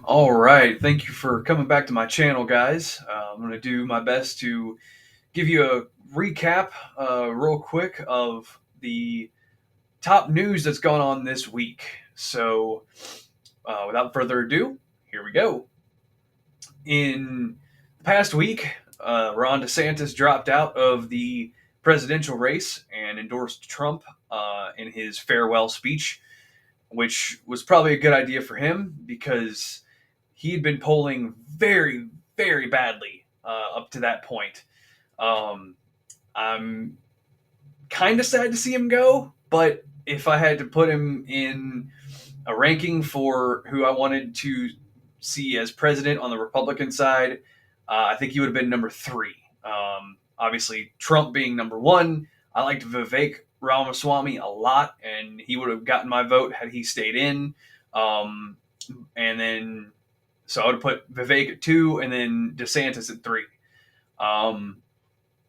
All right. Thank you for coming back to my channel, guys. I'm going to do my best to give you a recap, real quick, of the top news that's gone on this week. So, without further ado, here we go. In the past week, Ron DeSantis dropped out of the presidential race and endorsed Trump in his farewell speech, which was probably a good idea for him because he had been polling very, very badly up to that point. Um, I'm kind of sad to see him go, but if I had to put him in a ranking for who I wanted to see as president on the Republican side, I think he would have been number three. Obviously, Trump being number one. I liked Vivek Ramaswamy a lot, and he would have gotten my vote had he stayed in. Um, and then, so I would have put Vivek at two, and then DeSantis at three. Um,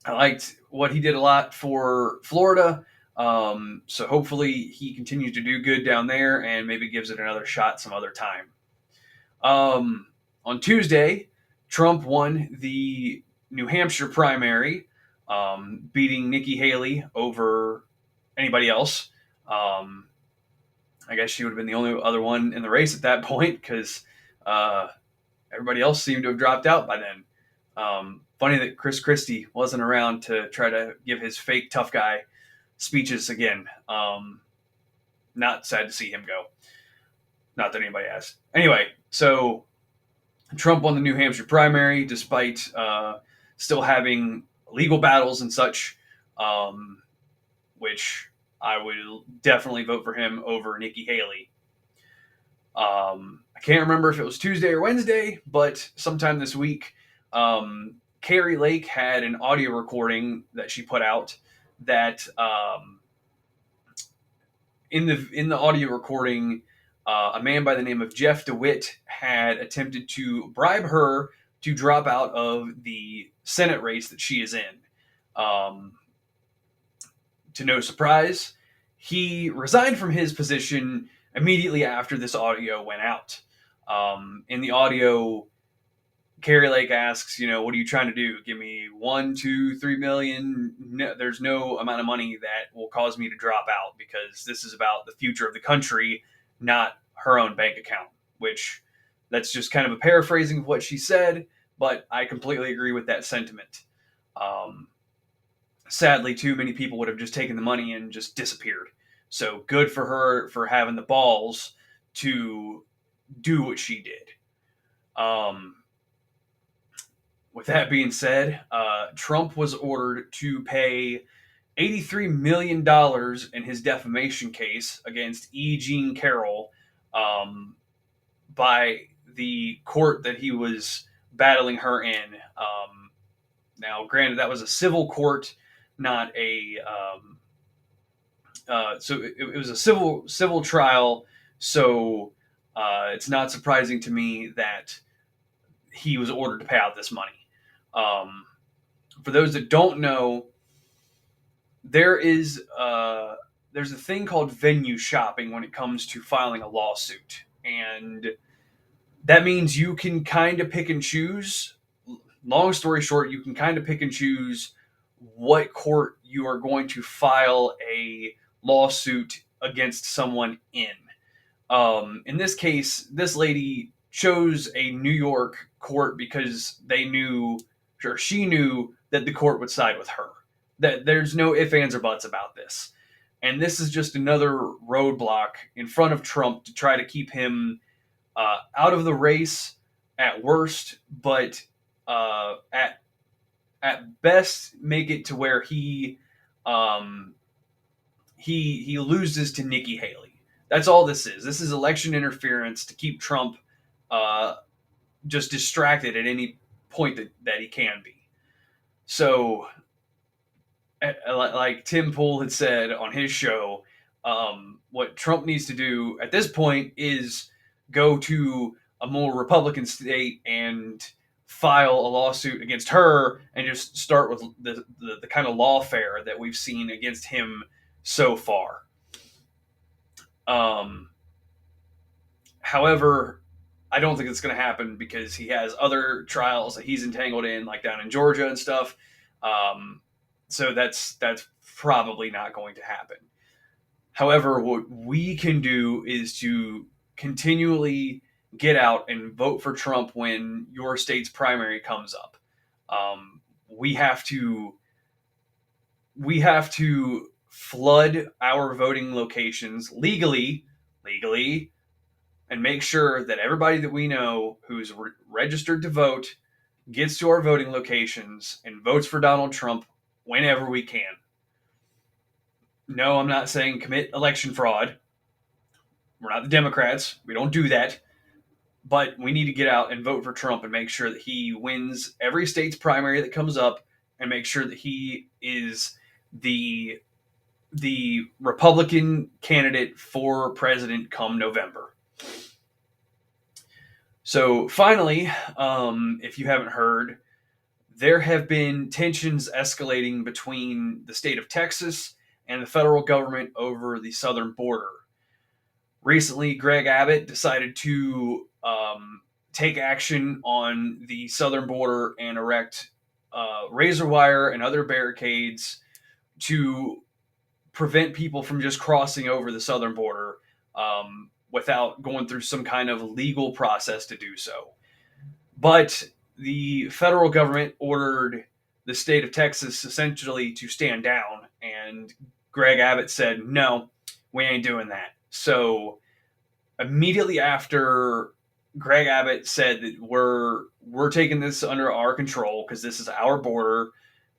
I liked what he did a lot for Florida. So hopefully he continues to do good down there and maybe gives it another shot some other time. On Tuesday, Trump won the New Hampshire primary, beating Nikki Haley over anybody else. Um, I guess she would have been the only other one in the race at that point because uh, everybody else seemed to have dropped out by then. Funny that Chris Christie wasn't around to try to give his fake tough guy speeches again. Not sad to see him go. Not that anybody has. Anyway, so Trump won the New Hampshire primary despite still having legal battles and such, um, which I would definitely vote for him over Nikki Haley. I can't remember if it was Tuesday or Wednesday, but sometime this week, Carrie Lake had an audio recording that she put out that in the audio recording, a man by the name of Jeff DeWitt had attempted to bribe her to drop out of the Senate race that she is in. Um, to no surprise, he resigned from his position immediately after this audio went out. In the audio, Carrie Lake asks, what are you trying to do? Give me 1, 2, 3 million? No, there's no amount of money that will cause me to drop out because this is about the future of the country, not her own bank account. Which that's just kind of a paraphrasing of what she said, but I completely agree with that sentiment. Um, Sadly, too many people would have just taken the money and just disappeared. So good for her for having the balls to do what she did. Um, with that being said, Trump was ordered to pay $83 million in his defamation case against E. Jean Carroll, um, by the court that he was battling her in. Now, granted, that was a civil court, not a so it was a civil trial. So it's not surprising to me that he was ordered to pay out this money. Um, for those that don't know, there is there's a thing called venue shopping when it comes to filing a lawsuit, and that means you can kind of pick and choose. Long story short, you can kind of pick and choose what court you are going to file a lawsuit against someone in. In this case, this lady chose a New York court because they knew, or she knew, that the court would side with her. That there's no ifs, ands, or buts about this. And this is just another roadblock in front of Trump to try to keep him out of the race at worst, but at best make it to where um, he loses to Nikki Haley. That's all this is. This is election interference to keep Trump uh, just distracted at any point that he can be. So, like Tim Pool had said on his show, what Trump needs to do at this point is go to a more Republican state and file a lawsuit against her and just start with the kind of lawfare that we've seen against him so far. Um, However, I don't think it's going to happen because he has other trials that he's entangled in, like down in Georgia and stuff. Um, so that's probably not going to happen. However, what we can do is to continually get out and vote for Trump when your state's primary comes up. Um, we have to we have to flood our voting locations legally, and make sure that everybody that we know who's registered to vote gets to our voting locations and votes for Donald Trump whenever we can. No, I'm not saying commit election fraud. We're not the Democrats. We don't do that. But we need to get out and vote for Trump and make sure that he wins every state's primary that comes up, and make sure that he is the Republican candidate for president come November. So finally, if you haven't heard, there have been tensions escalating between the state of Texas and the federal government over the southern border. Recently, Greg Abbott decided to take action on the southern border and erect razor wire and other barricades to prevent people from just crossing over the southern border without going through some kind of legal process to do so. But the federal government ordered the state of Texas essentially to stand down, and Greg Abbott said, "No, we ain't doing that." So immediately after Greg Abbott said that we're taking this under our control because this is our border,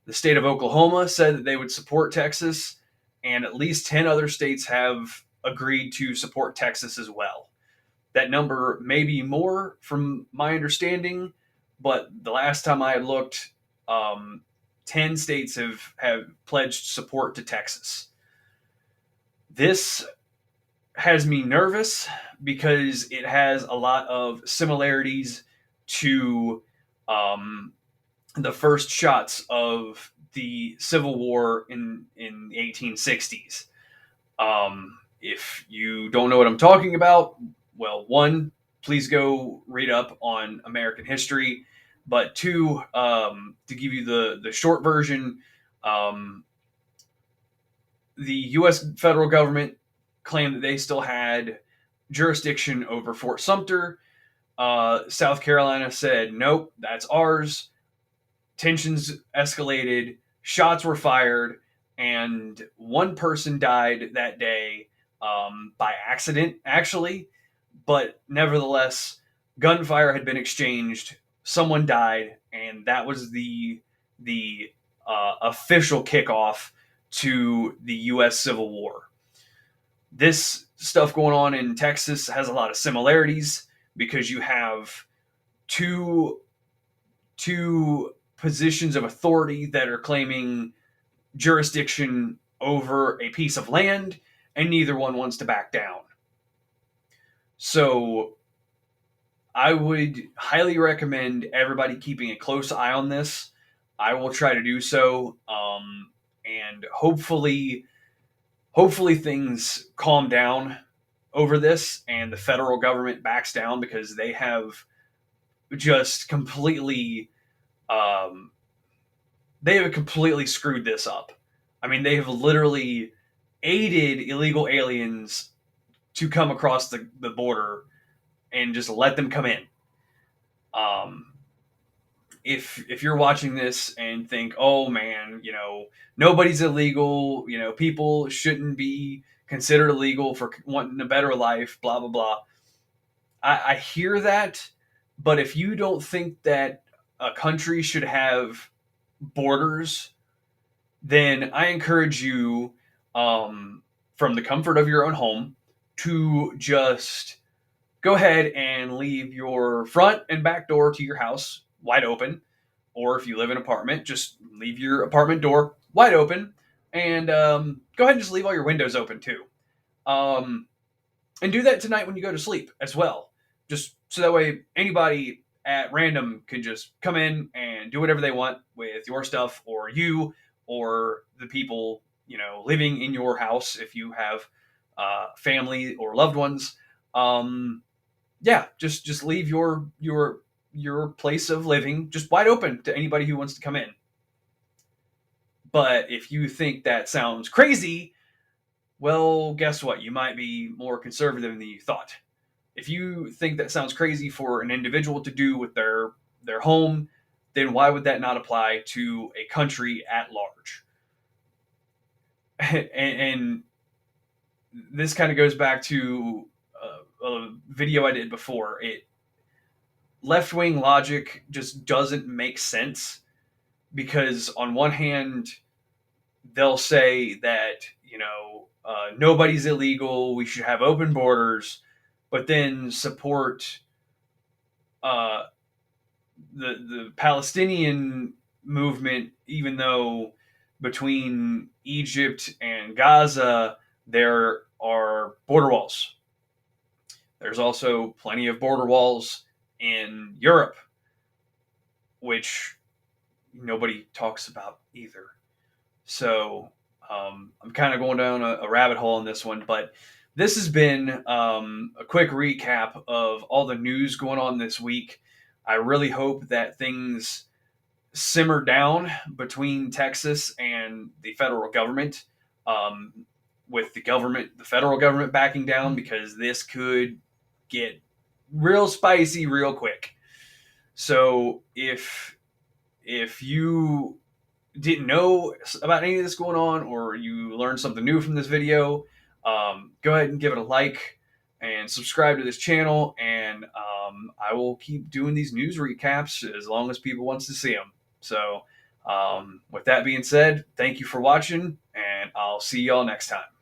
the state of Oklahoma said that they would support Texas, and at least 10 other states have agreed to support Texas as well. That number may be more from my understanding, but the last time I had looked, 10 states have pledged support to Texas. This has me nervous because it has a lot of similarities to the first shots of the Civil War in the 1860s. If you don't know what I'm talking about, well, one, please go read up on American history. But two, to give you the short version, um, the U.S. federal government claimed that they still had jurisdiction over Fort Sumter. South Carolina said, nope, that's ours. Tensions escalated, shots were fired, and one person died that day by accident, actually. But nevertheless, gunfire had been exchanged. Someone died, and that was the official kickoff to the U.S. Civil War. This stuff going on in Texas has a lot of similarities because you have two two positions of authority that are claiming jurisdiction over a piece of land, and neither one wants to back down. So I would highly recommend everybody keeping a close eye on this. I will try to do so, and hopefully things calm down over this, and the federal government backs down because they have just um, completely screwed this up. I mean, they have literally aided illegal aliens to come across the border and just let them come in. Um, if you're watching this and think, oh man, nobody's illegal, people shouldn't be considered illegal for wanting a better life, blah blah blah. I hear that, but if you don't think that a country should have borders, then I encourage you, from the comfort of your own home, to just go ahead and leave your front and back door to your house wide open. Or if you live in an apartment, just leave your apartment door wide open, and go ahead and just leave all your windows open too. Um, and do that tonight when you go to sleep as well. Just so that way anybody at random can just come in and do whatever they want with your stuff, or you, or the people living in your house if you have family or loved ones. yeah, just leave your place of living just wide open to anybody who wants to come in. But if you think that sounds crazy, well, guess what? You might be more conservative than you thought. If you think that sounds crazy for an individual to do with their home, then why would that not apply to a country at large? And this kind of goes back to a video I did before. It left wing logic just doesn't make sense because on one hand they'll say that nobody's illegal, we should have open borders, but then support uh, the Palestinian movement, even though between Egypt and Gaza there are border walls. There's also plenty of border walls in Europe, which nobody talks about either. So I'm kind of going down a rabbit hole on this one, but this has been a quick recap of all the news going on this week. I really hope that things simmer down between Texas and the federal government, um, with the federal government backing down, because this could get real spicy real quick. So if you didn't know about any of this going on, or you learned something new from this video, go ahead and give it a like and subscribe to this channel. And I will keep doing these news recaps as long as people wants to see them. So with that being said, thank you for watching, and I'll see y'all next time.